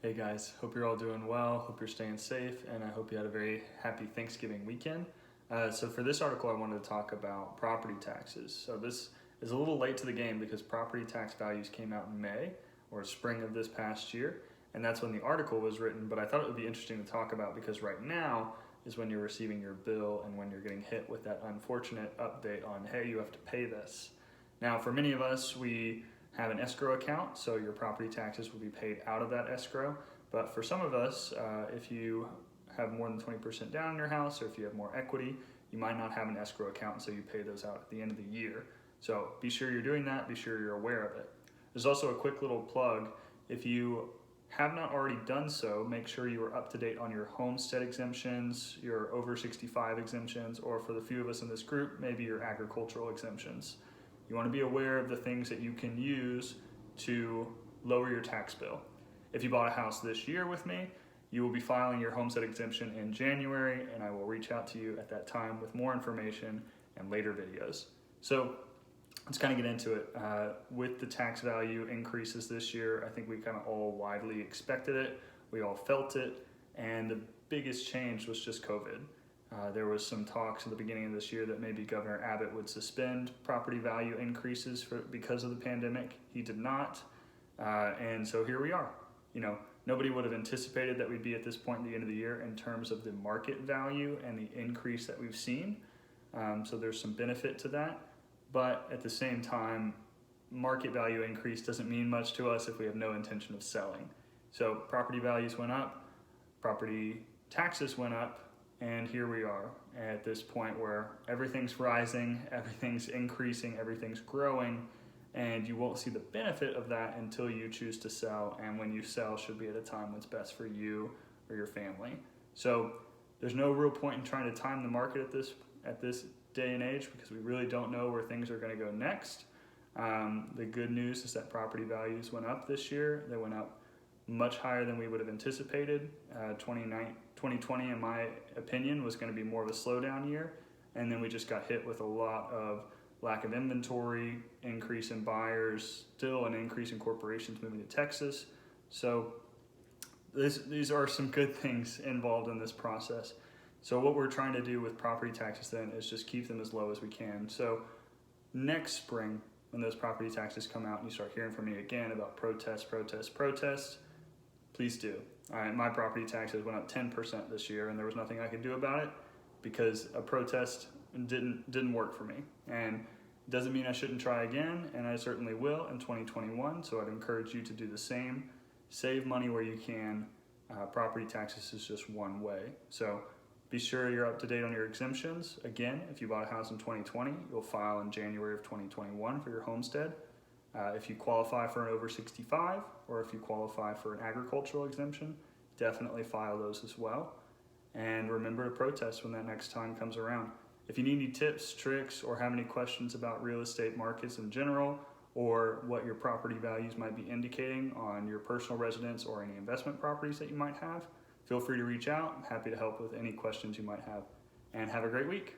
Hey guys, hope you're all doing well, hope you're staying safe, and I hope you had a very happy Thanksgiving weekend. So for this article, I wanted to talk about property taxes. So this is a little late to the game because property tax values came out in May or spring of this past year, and that's when the article was written, but I thought it would be interesting to talk about because right now is when you're receiving your bill and when you're getting hit with that unfortunate update on, hey, you have to pay this. Now, for many of us, we have an escrow account, so your property taxes will be paid out of that escrow. But for some of us, if you have more than 20% down in your house, or if you have more equity, you might not have an escrow account, so you pay those out at the end of the year. So be sure you're doing that, be sure you're aware of it. There's also a quick little plug. If you have not already done so, make sure you are up to date on your homestead exemptions, your over 65 exemptions, or for the few of us in this group, maybe your agricultural exemptions. You want to be aware of the things that you can use to lower your tax bill. If you bought a house this year with me, you will be filing your homestead exemption in January, and I will reach out to you at that time with more information and later videos. So let's kind of get into it. With the tax value increases this year, I think we kind of all widely expected it. We all felt it, and the biggest change was just COVID. There was some talks at the beginning of this year that maybe Governor Abbott would suspend property value increases because of the pandemic. He did not, and so here we are. Nobody would have anticipated that we'd be at this point at the end of the year in terms of the market value and the increase that we've seen. So there's some benefit to that, but at the same time, market value increase doesn't mean much to us if we have no intention of selling. So property values went up, property taxes went up, and here we are at this point where everything's rising, everything's increasing, everything's growing, and you won't see the benefit of that until you choose to sell, and when you sell should be at a time that's best for you or your family. So there's no real point in trying to time the market at this day and age because we really don't know where things are going to go next. The good news is that property values went up this year. They went up much higher than we would have anticipated. 2020, in my opinion, was going to be more of a slowdown year, and then we just got hit with a lot of lack of inventory, increase in buyers, still an increase in corporations moving to Texas. So these are some good things involved in this process. So what we're trying to do with property taxes then is just keep them as low as we can. So next spring, when those property taxes come out and you start hearing from me again about protests, please do. My property taxes went up 10% this year, and there was nothing I could do about it because a protest didn't work for me. And it doesn't mean I shouldn't try again, and I certainly will in 2021. So I'd encourage you to do the same. Save money where you can. Property taxes is just one way. So be sure you're up to date on your exemptions. Again, if you bought a house in 2020, you'll file in January of 2021 for your homestead. If you qualify for an over 65 or if you qualify for an agricultural exemption, definitely file those as well. And remember to protest when that next time comes around. If you need any tips, tricks, or have any questions about real estate markets in general or what your property values might be indicating on your personal residence or any investment properties that you might have, feel free to reach out. I'm happy to help with any questions you might have. And have a great week.